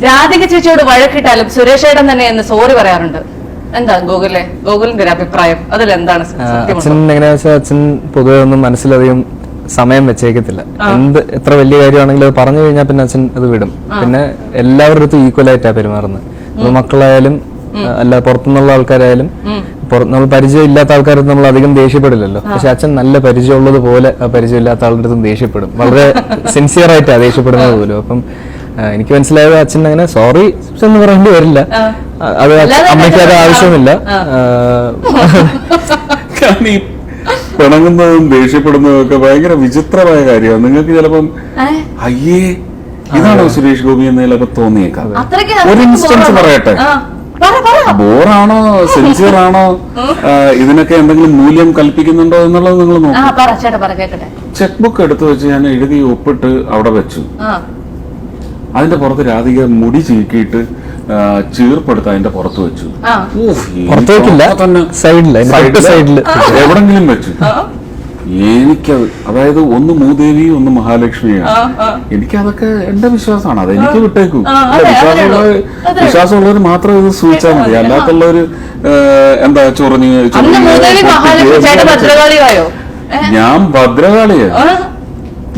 രാധിക ചേച്ചിയോട് വഴക്കിട്ടാലും സുരേഷ് ഏട്ടൻ തന്നെ എന്ന് സോറി പറയാറുണ്ട്. എന്താ ഗോകുലിന്റെ ഒരു അഭിപ്രായം അതിലെന്താണ്? അച്ഛൻ എങ്ങനെയാ വെച്ചാൽ അച്ഛൻ പൊതുവെ ഒന്നും മനസ്സിലധികം സമയം വെച്ചേക്കത്തില്ല. എത്ര വലിയ കാര്യമാണെങ്കിലും അത് പറഞ്ഞു കഴിഞ്ഞാൽ പിന്നെ അച്ഛൻ അത് വിടും. പിന്നെ എല്ലാവരുടെ അടുത്തും ഈക്വൽ ആയിട്ടാ പെരുമാറുന്നത്. മക്കളായാലും അല്ല പുറത്തുനിന്നുള്ള ആൾക്കാരായാലും നമ്മൾ പരിചയം ഇല്ലാത്ത ആൾക്കാരത്ത് നമ്മൾ അധികം ദേഷ്യപ്പെടില്ലല്ലോ. പക്ഷെ അച്ഛൻ നല്ല പരിചയമുള്ളത് പോലെ ആ പരിചയം ഇല്ലാത്ത ആളുടെ അടുത്തും ദേഷ്യപ്പെടും. വളരെ സിൻസിയർ ആയിട്ടാ ദേഷ്യപ്പെടുന്നത് പോലും. അപ്പം എനിക്ക് മനസ്സിലായത് അച്ഛൻ അങ്ങനെ സോറി എന്ന് പറയേണ്ടി വരില്ല. അത് അമ്മയ്ക്ക് അത് ആവശ്യമില്ല. പിണങ്ങുന്നതും ദേഷ്യപ്പെടുന്നതും ഒക്കെ ഭയങ്കര വിചിത്രമായ കാര്യമാണ്. നിങ്ങൾക്ക് ചിലപ്പം അയ്യേ ഇതാണോ സുരേഷ് ഗോപി എന്ന് ചിലപ്പോ തോന്നിയേക്കാം. ഒരു ഇൻസ്റ്റൻസ് പറയട്ടെ, ബോറാണോ സിൻസിയർ ആണോ ഇതിനൊക്കെ എന്തെങ്കിലും മൂല്യം കൽപ്പിക്കുന്നുണ്ടോ എന്നുള്ളത് നിങ്ങൾ നോക്കും. ചെക്ക് ബുക്ക് എടുത്തു വെച്ച് ഞാൻ എഴുതി ഒപ്പിട്ട് അവിടെ വെച്ചു. അതിന്റെ പുറത്ത് രാധിക മുടി ചീക്കിയിട്ട് ചീർപ്പെടുത്ത് അതിന്റെ പുറത്ത് വെച്ചു. എവിടെങ്കിലും വെച്ചു. എനിക്കത് അതായത് ഒന്ന് മൂദേവി ഒന്ന് മഹാലക്ഷ്മിയാണ്. എനിക്കതൊക്കെ എന്റെ വിശ്വാസമാണ്. അത് എനിക്ക് വിട്ടേക്കൂ. വിശ്വാസമുള്ളവർ മാത്രം ഇത് സൂചിച്ചാൽ മതി. അല്ലാത്തുള്ളവര് എന്താ ചൊറിഞ്ഞ് ഞാൻ ഭദ്രകാളിയാ,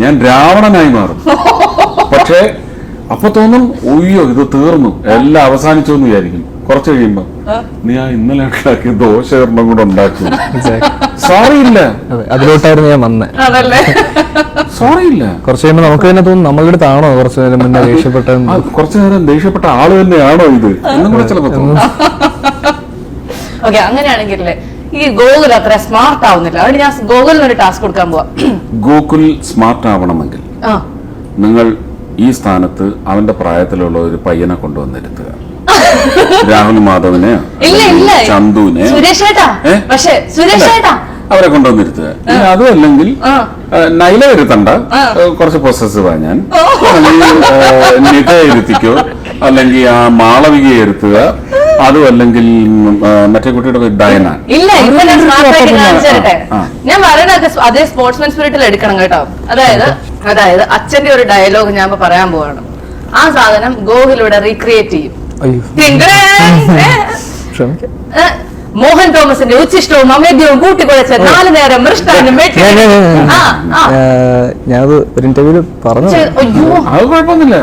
ഞാൻ രാവണനായി മാറും. പക്ഷെ അപ്പൊ തോന്നും ഒയ്യോ ഇത് തീർന്നു എല്ലാം അവസാനിച്ചു എന്ന് വിചാരിക്കും. കുറച്ച് കഴിയുമ്പോ നീ ആ ഇന്നലെ ഉണ്ടാക്കിയ ദോശ ഒരെണ്ണം കൂടെ ഉണ്ടാക്കും. സോറി ഇല്ല, അതിലോട്ടായിരുന്നു ഞാൻ വന്നേ. സോറി ഇല്ല. കുറച്ച് കഴിയുമ്പോ നമുക്ക് തന്നെ തോന്നും നമ്മളുടെ അടുത്താണോ കുറച്ചു നേരം മുന്നേ ദേഷ്യപ്പെട്ട കുറച്ചു നേരം ദേഷ്യപ്പെട്ട ആള് തന്നെയാണോ ഇത് എന്നും കൂടെ ചിലപ്പോ തോന്നും. അങ്ങനെയാണെങ്കിലേ ഈ ഗോകുൽ അത്ര സ്മാർട്ട് ആവുന്നില്ല. അതുകൊണ്ട് ഞാൻ ഗോകുലിന് ഒരു ടാസ്ക് കൊടുക്കാൻ പോവാ. ഗോകുൽ സ്മാർട്ട് ആവണമെങ്കിൽ നിങ്ങൾ ഈ സ്ഥാനത്ത് അവന്റെ പ്രായത്തിലുള്ള ഒരു പയ്യനെ കൊണ്ടുവന്നിരുത്തുക. രാഹുൽ മാധവനെ, ചന്തുവിനെ, അവരെ കൊണ്ടുവന്നിരുത്തുക. അതും അല്ലെങ്കിൽ നൈല ഇരുത്തണ്ട, കുറച്ച് പൊസസീവാ ഞാൻ. നിത ഇരുത്തിക്കോ, അല്ലെങ്കിൽ ആ മാളവികയെ ഇരുത്തുക. അതും അല്ലെങ്കിൽ മറ്റേ കുട്ടിയുടെ ഡയന. ഞാൻ പറയുന്നത് അതേ സ്പോർട്സ്മാൻ സ്പിരിറ്റിൽ എടുക്കണം കേട്ടോ. അതായത് അച്ഛന്റെ ഒരു ഡയലോഗ് ഞാൻ പറയാൻ പോവാണ്. ആ സാധനം ഗോകുലിവിടെ റീക്രിയേറ്റ് ചെയ്യും. മോഹൻ തോമസിന്റെ ഉച്ചിഷ്ടവും അമേദ്യവും കൂട്ടിക്കുഴച്ച് 4 നേരം മൃഷ്ടാനും ഞാനത് ഒരു ഇന്റർവ്യൂല് പറഞ്ഞു. അത് കുഴപ്പമൊന്നുമില്ല.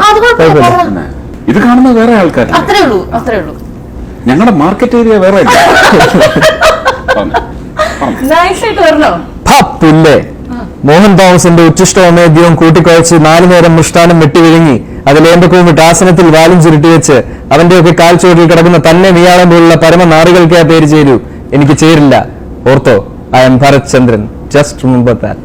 ഇത് കാണുന്ന വേറെ ആൾക്കാർ. അത്രേ ഉള്ളൂ. ഞങ്ങളുടെ മാർക്കറ്റ് ഏരിയ വേറെ. പിന്നെ മോഹൻ തോമസിന്റെ ഉച്ചിഷ്ടവും അമേദ്യവും കൂട്ടിക്കുഴച്ച് 4 നേരം മൃഷ്ടാനം വെട്ടി വിഴുങ്ങി അതിലേമ്പക്കവും വിട്ട് ആസനത്തിൽ വാലും ചുരുട്ടി വെച്ച് അവന്റെയൊക്കെ കാൽ ചോട്ടിൽ കിടക്കുന്ന തന്നെ നീയാളം പോലുള്ള പരമനാറികൾക്ക് ആ പേര് ചേരൂ. എനിക്ക് ചേരില്ല. ഓർത്തോ, I am Bharath Chandran. Just remember that.